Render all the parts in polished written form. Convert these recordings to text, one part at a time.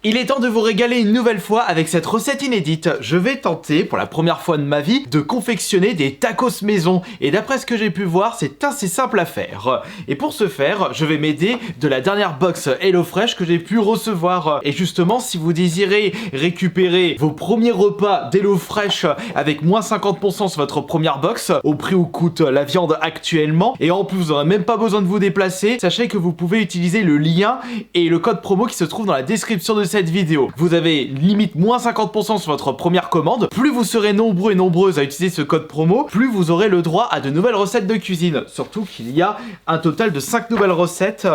Il est temps de vous régaler une nouvelle fois avec cette recette inédite. Je vais tenter, pour la première fois de ma vie, de confectionner des tacos maison. Et d'après ce que j'ai pu voir, c'est assez simple à faire. Et pour ce faire, je vais m'aider de la dernière box HelloFresh que j'ai pu recevoir. Et justement, si vous désirez récupérer vos premiers repas d'HelloFresh avec moins 50% sur votre première box, au prix où coûte la viande actuellement, et en plus vous n'aurez même pas besoin de vous déplacer, sachez que vous pouvez utiliser le lien et le code promo qui se trouve dans la description de cette vidéo. Vous avez limite moins 50% sur votre première commande. Plus vous serez nombreux et nombreuses à utiliser ce code promo, plus vous aurez le droit à de nouvelles recettes de cuisine. Surtout qu'il y a un total de 5 nouvelles recettes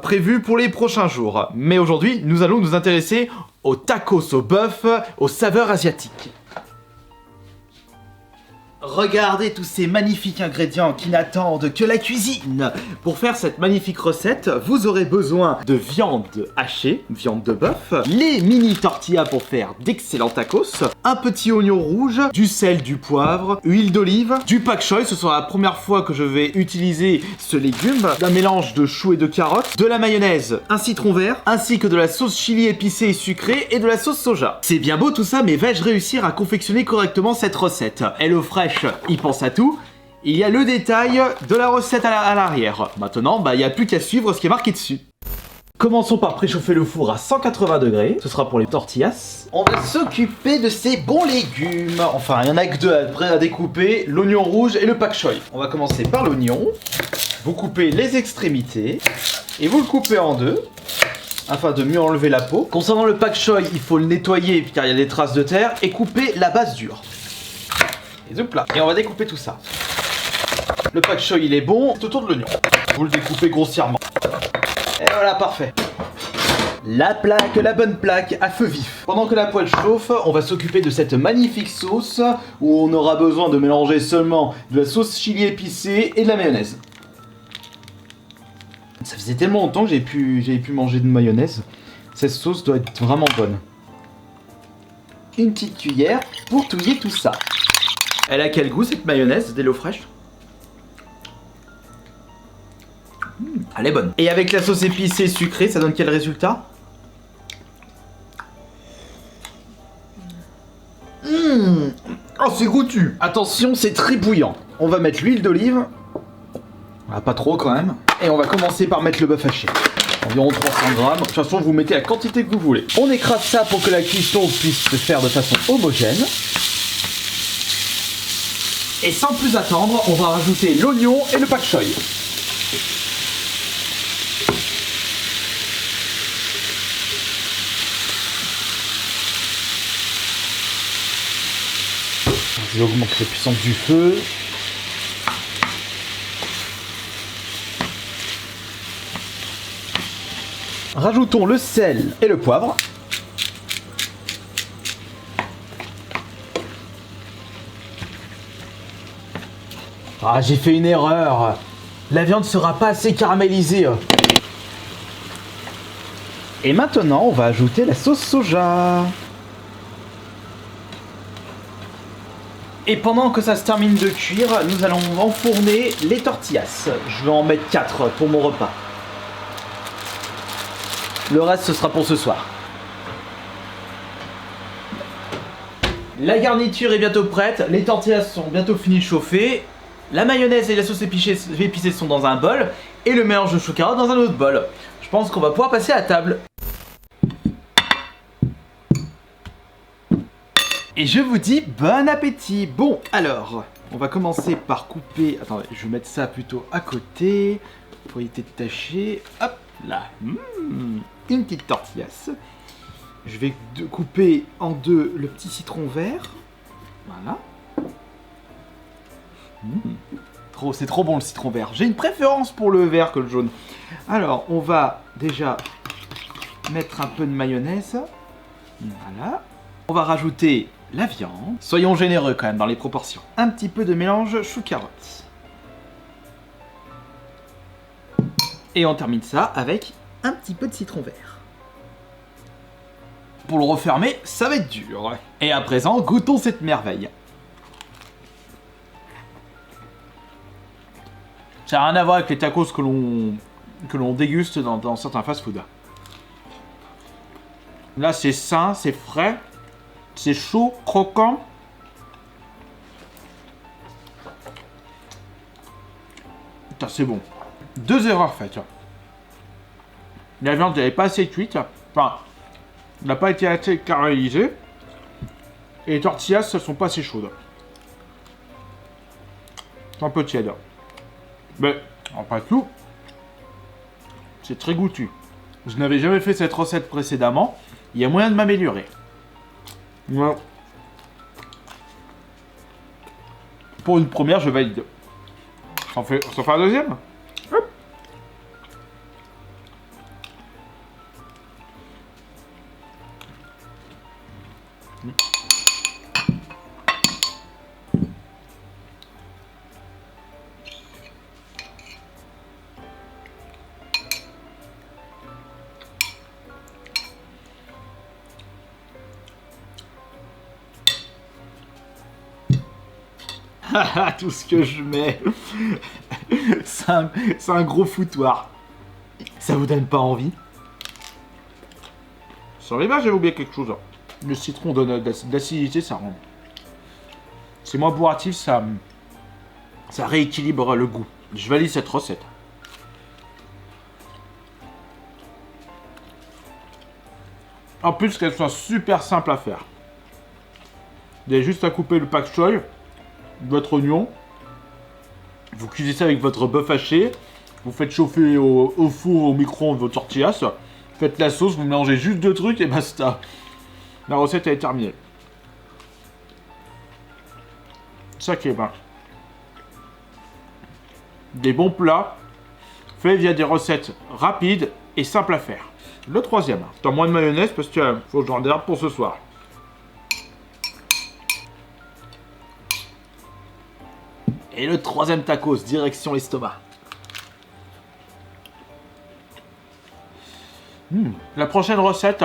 prévues pour les prochains jours. Mais aujourd'hui, nous allons nous intéresser aux tacos au bœuf, aux saveurs asiatiques. Regardez tous ces magnifiques ingrédients qui n'attendent que la cuisine. Pour faire cette magnifique recette, vous aurez besoin de viande hachée, viande de bœuf, les mini tortillas pour faire d'excellents tacos, un petit oignon rouge, du sel, du poivre, huile d'olive, du pak choi, ce sera la première fois que je vais utiliser ce légume, d'un mélange de choux et de carottes, de la mayonnaise, un citron vert, ainsi que de la sauce chili épicée et sucrée et de la sauce soja. C'est bien beau tout ça, mais vais-je réussir à confectionner correctement cette recette? HelloFresh, il pense à tout. Il y a le détail de la recette à l'arrière. Maintenant, il n'y a plus qu'à suivre ce qui est marqué dessus. Commençons par préchauffer le four à 180 degrés. Ce sera pour les tortillas. On va s'occuper de ces bons légumes. Enfin, il y en a que deux à découper, l'oignon rouge et le pak choi. On va commencer par l'oignon. Vous coupez les extrémités et vous le coupez en deux afin de mieux enlever la peau. Concernant le pak choi, il faut le nettoyer car il y a des traces de terre et couper la base dure. Et on va découper tout ça. Le pak choi il est bon, c'est autour de l'oignon. Vous le découpez grossièrement. Et voilà, parfait. La plaque, la bonne plaque à feu vif. Pendant que la poêle chauffe, on va s'occuper de cette magnifique sauce où on aura besoin de mélanger seulement de la sauce chili épicée et de la mayonnaise. Ça faisait tellement longtemps que j'avais pu manger de mayonnaise. Cette sauce doit être vraiment bonne. Une petite cuillère pour touiller tout ça. Elle a quel goût cette mayonnaise d'HelloFresh? Elle est bonne. Et avec la sauce épicée sucrée, ça donne quel résultat? Oh, c'est goûtu. Attention, c'est très bouillant. On va mettre l'huile d'olive. Pas trop quand même. Et on va commencer par mettre le bœuf haché. Environ 300 grammes. De toute façon, vous mettez la quantité que vous voulez. On écrase ça pour que la cuisson puisse se faire de façon homogène. Et sans plus attendre, on va rajouter l'oignon et le pak choi. On augmente la puissance du feu. Rajoutons le sel et le poivre. Ah, j'ai fait une erreur. La viande sera pas assez caramélisée. Et maintenant, on va ajouter la sauce soja. Et pendant que ça se termine de cuire, nous allons enfourner les tortillas. Je vais en mettre 4 pour mon repas. Le reste, ce sera pour ce soir. La garniture est bientôt prête. Les tortillas sont bientôt finies de chauffer. La mayonnaise et la sauce épicée sont dans un bol et le mélange de choux carottes dans un autre bol. Je pense qu'on va pouvoir passer à table. Et je vous dis bon appétit. Bon, alors, on va commencer par couper... Attendez, je vais mettre ça plutôt à côté pour éviter de tâcher. Hop là. Une petite tortillasse. Je vais couper en deux le petit citron vert. Voilà. C'est trop bon le citron vert. J'ai une préférence pour le vert que le jaune. Alors, on va déjà mettre un peu de mayonnaise. Voilà. On va rajouter la viande. Soyons généreux quand même dans les proportions. Un petit peu de mélange chou-carotte. Et on termine ça avec un petit peu de citron vert. Pour le refermer, ça va être dur. Et à présent, goûtons cette merveille. Ça n'a rien à voir avec les tacos que l'on déguste dans certains fast-food. Là, c'est sain, c'est frais, c'est chaud, croquant. Putain, c'est bon. 2 erreurs faites. La viande n'est pas assez cuite. Enfin, elle n'a pas été assez caramélisée. Et les tortillas, elles sont pas assez chaudes. C'est un peu tiède. Mais, après tout, c'est très goûtu. Je n'avais jamais fait cette recette précédemment. Il y a moyen de m'améliorer. Ouais. Pour une première, je valide. Ça fait un deuxième. Hop. Tout ce que je mets. C'est un gros foutoir. Ça vous donne pas envie? Sur les vaches, j'avais oublié quelque chose. Le citron donne d'acidité, ça rend. C'est moins bourratif, ça rééquilibre le goût. Je valide cette recette. En plus qu'elle soit super simple à faire. Vous avez juste à couper le pak choy, votre oignon, vous cuisez ça avec votre bœuf haché, vous faites chauffer au four, au micro-ondes vos tortillas, faites la sauce, vous mélangez juste 2 trucs et basta. La recette est terminée. Ça qui est bien. Des bons plats faits via des recettes rapides et simples à faire. Le troisième, dans moins de mayonnaise parce que faut que j'en garde pour ce soir. Et le troisième tacos, direction l'estomac. La prochaine recette,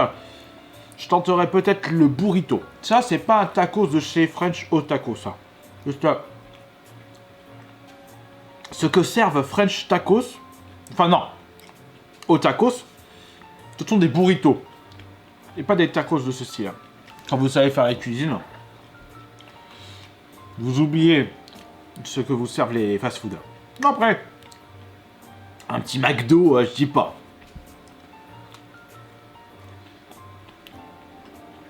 je tenterai peut-être le burrito. Ça, c'est pas un tacos de chez French au Taco, ça. Juste ce que servent French Tacos, enfin non, au tacos, ce sont des burritos. Et pas des tacos de ce style. Quand vous savez faire la cuisine, vous oubliez ce que vous servent les fast-food. Après, un petit McDo, je dis pas.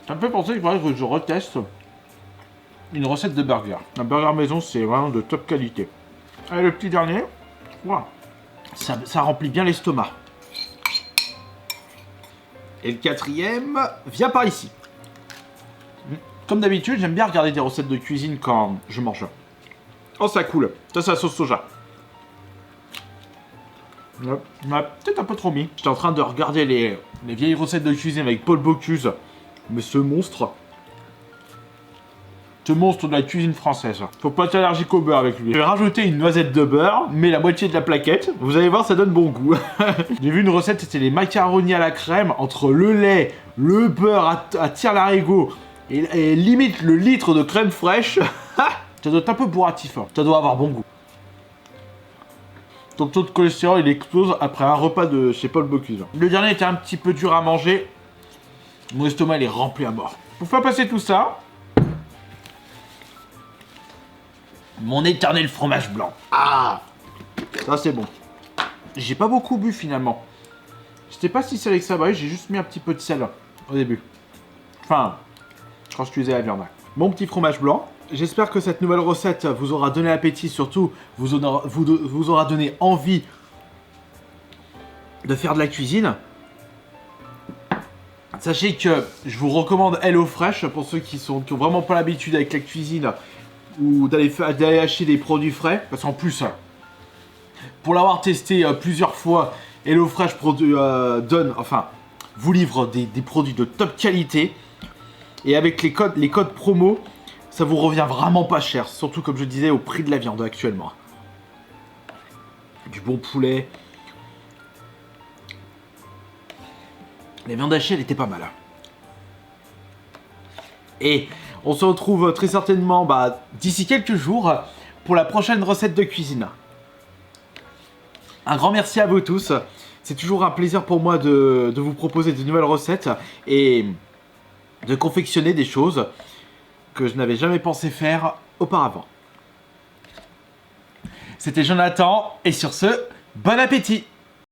Ça me fait penser qu'il faudrait que je reteste une recette de burger. Un burger maison, c'est vraiment de top qualité. Allez, le petit dernier. Wow. Ça remplit bien l'estomac. Et le quatrième vient par ici. Comme d'habitude, j'aime bien regarder des recettes de cuisine quand je mange. Oh, ça coule. Ça, c'est la sauce soja. Peut-être un peu trop mis. J'étais en train de regarder les vieilles recettes de cuisine avec Paul Bocuse. Mais ce monstre de la cuisine française. Faut pas être allergique au beurre avec lui. Je vais rajouter une noisette de beurre, mais la moitié de la plaquette. Vous allez voir, ça donne bon goût. J'ai vu une recette, c'était les macaronis à la crème entre le lait, le beurre à tire-larigot et limite le litre de crème fraîche. Ça doit être un peu bourratif. Ça doit avoir bon goût. Ton taux de cholestérol, il explose après un repas de chez Paul Bocuse. Le dernier était un petit peu dur à manger. Mon estomac, il est rempli à mort. Pour faire passer tout ça, mon éternel fromage blanc. Ah, ça c'est bon. J'ai pas beaucoup bu finalement. J'étais pas si salé que ça, j'ai juste mis un petit peu de sel au début. Enfin, je crois que je cuisais la viande. Mon petit fromage blanc. J'espère que cette nouvelle recette vous aura donné appétit, surtout vous aura donné envie de faire de la cuisine. Sachez que je vous recommande HelloFresh pour ceux qui ont vraiment pas l'habitude avec la cuisine ou d'aller acheter des produits frais. Parce qu'en plus, pour l'avoir testé plusieurs fois, HelloFresh vous livre des produits de top qualité. Et avec les codes promo, ça vous revient vraiment pas cher. Surtout comme je disais au prix de la viande actuellement. Du bon poulet. La viande hachée, elle était pas mal. Et on se retrouve très certainement d'ici quelques jours pour la prochaine recette de cuisine. Un grand merci à vous tous. C'est toujours un plaisir pour moi de vous proposer de nouvelles recettes et de confectionner des choses que je n'avais jamais pensé faire auparavant. C'était Jonathan, et sur ce, bon appétit!